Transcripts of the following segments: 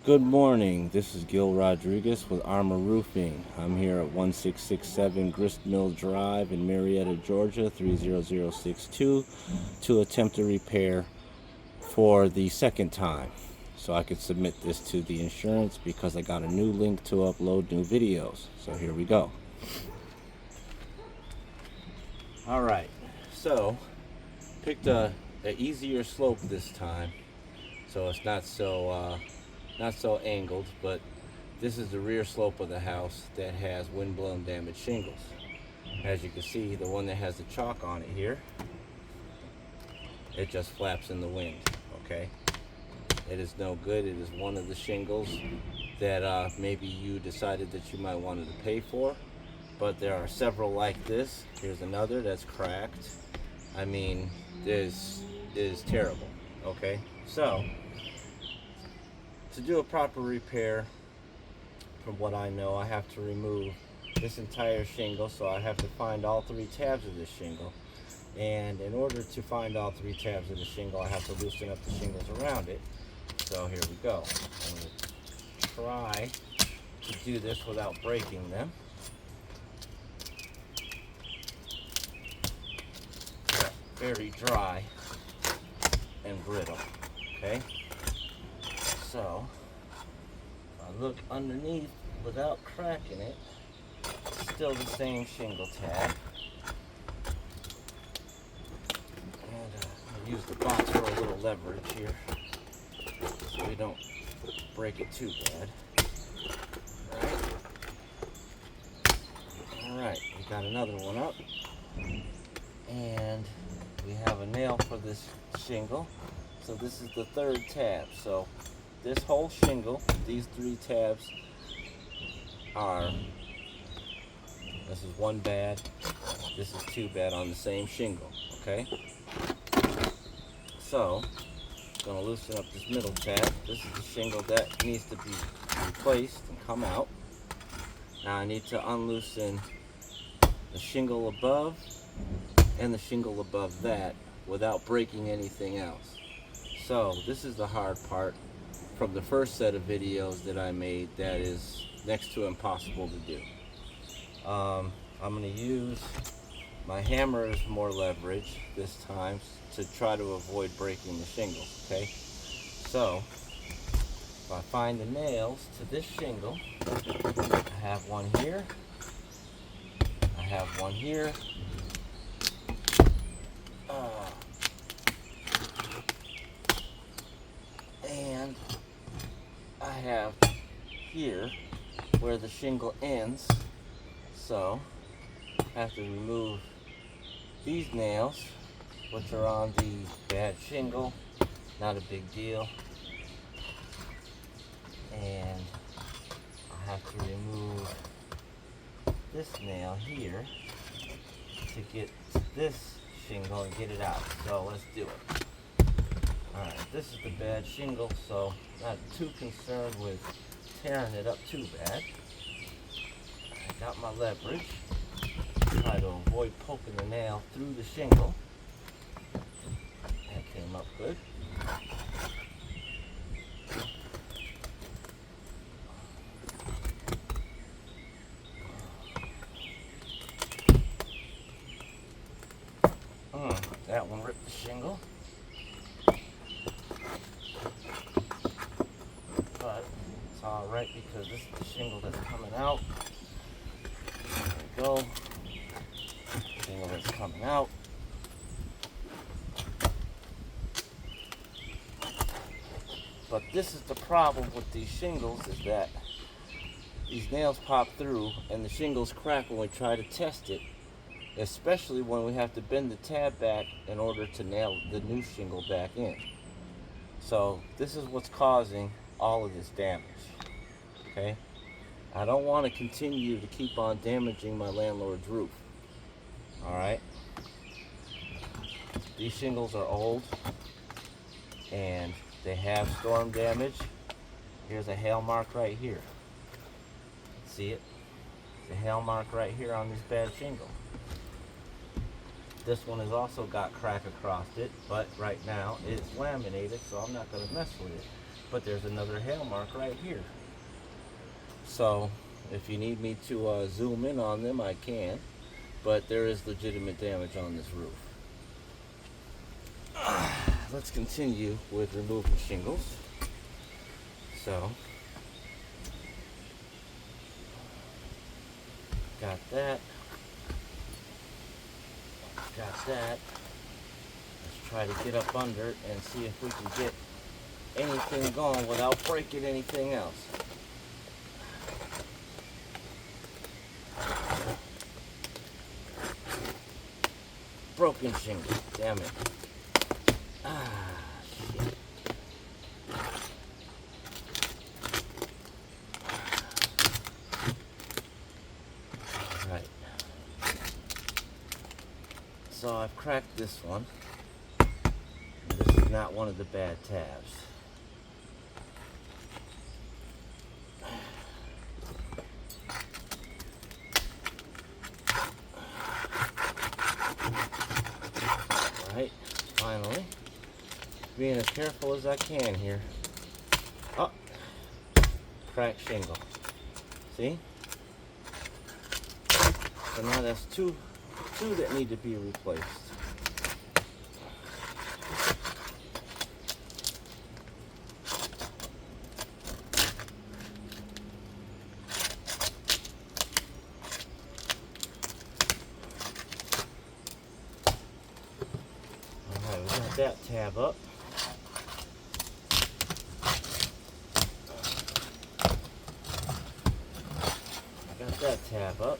Good morning. This is Gil Rodriguez with Armor Roofing. I'm here at 1667 Grist Mill Drive in Marietta, Georgia, 30062 to attempt a repair for the second time. So I could submit this to the insurance because I got a new link to upload new videos. So here we go. All right. So picked a easier slope this time, so it's not so angled, but this is the rear slope of the house that has wind-blown damaged shingles. As you can see, the one that has the chalk on it here, it just flaps in the wind, okay? It is no good. It is one of the shingles that maybe you decided that you might wanted to pay for, but there are several like this. Here's another that's cracked. I mean, this is terrible, okay? So, to do a proper repair, from what I know, I have to remove this entire shingle, so I have to find all three tabs of this shingle. And in order to find all three tabs of the shingle, I have to loosen up the shingles around it. So here we go. I'm going to try to do this without breaking them. They're very dry and brittle, okay? So, if I look underneath without cracking it, it's still the same shingle tab. And I'll use the box for a little leverage here so we don't break it too bad. Alright, we got another one up. And we have a nail for this shingle. So this is the third tab. So this whole shingle, these three tabs are, this is one bad, this is two bad on the same shingle, okay? So, I'm going to loosen up this middle tab. This is the shingle that needs to be replaced and come out. Now I need to unloosen the shingle above and the shingle above that without breaking anything else. So, this is the hard part from the first set of videos that I made that is next to impossible to do. I'm going to use my hammer as more leverage this time to try to avoid breaking the shingles, okay? So, if I find the nails to this shingle, I have one here, I have one here, and I have here where the shingle ends. So I have to remove these nails, which are on the bad shingle. Not a big deal. And I have to remove this nail here to get to this shingle and get it out. So let's do it. Alright, this is the bad shingle, so not too concerned with tearing it up too bad. I got my leverage. Try to avoid poking the nail through the shingle. That came up good. That one ripped the shingle. But it's alright because this is the shingle that's coming out. There we go. Shingle that's coming out. But this is the problem with these shingles, is that these nails pop through and the shingles crack when we try to test it, especially when we have to bend the tab back in order to nail the new shingle back in. So this is what's causing all of this damage, okay? I don't want to continue to keep on damaging my landlord's roof, all right? These shingles are old and they have storm damage. Here's a hail mark right here. See it? It's a hail mark right here on this bad shingle. This one has also got crack across it, but right now it's laminated, so I'm not going to mess with it. but there's another hail mark right here. So if you need me to zoom in on them, I can, but there is legitimate damage on this roof. Let's continue with removing shingles. So, got that. Got that. Let's try to get up under it and see if we can get anything going without breaking anything else. Broken shingle, damn it. Shit. Alright. So I've cracked this one. This is not one of the bad tabs. Alright, finally. Being as careful as I can here. Oh, cracked shingle. See? So now that's two that need to be replaced. Alright, we got that tab up. Got that tab up.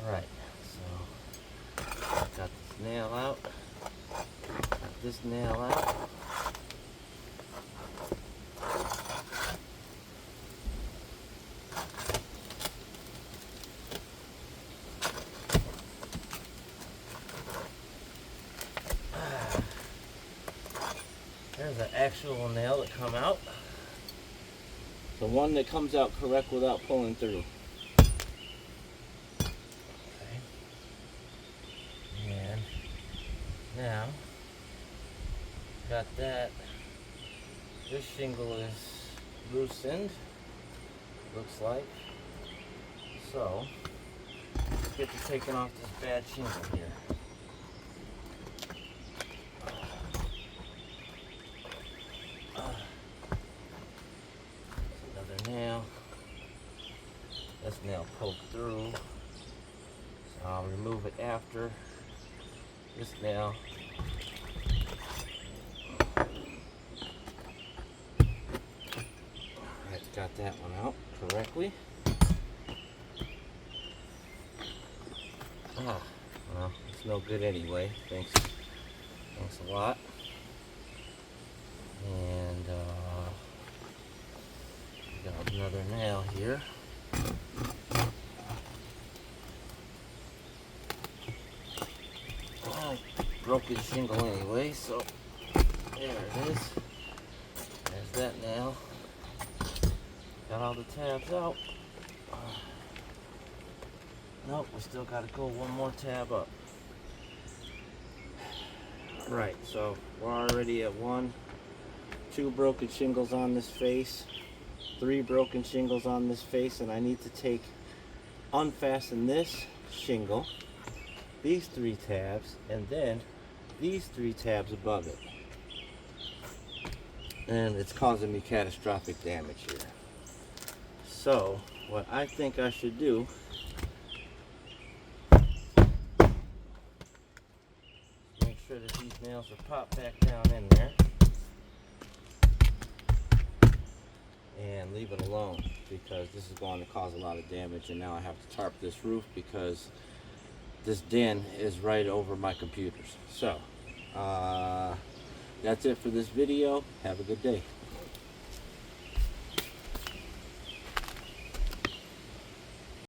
Alright, so got this nail out. Got this nail out. There's an actual nail that come out. The one that comes out correct without pulling through. Okay. And now, got that. This shingle is loosened, looks like. So, let's get to taking off this bad shingle here. Nail. This nail poked through, so I'll remove it after this nail. Alright, got that one out correctly. Well, it's no good anyway. Thanks a lot. And got another nail here. Oh, broken shingle anyway, so there it is. There's that nail. Got all the tabs out. Nope, we still gotta go one more tab up. Right, so we're already at 2 broken shingles on this face. 3 broken shingles on this face, and I need to unfasten this shingle, these 3 tabs, and then these 3 tabs above it. And it's causing me catastrophic damage here. So what I think I should do is make sure that these nails are popped back down in there. And leave it alone, because this is going to cause a lot of damage, and now I have to tarp this roof because this den is right over my computers. So that's it for this video. Have a good day.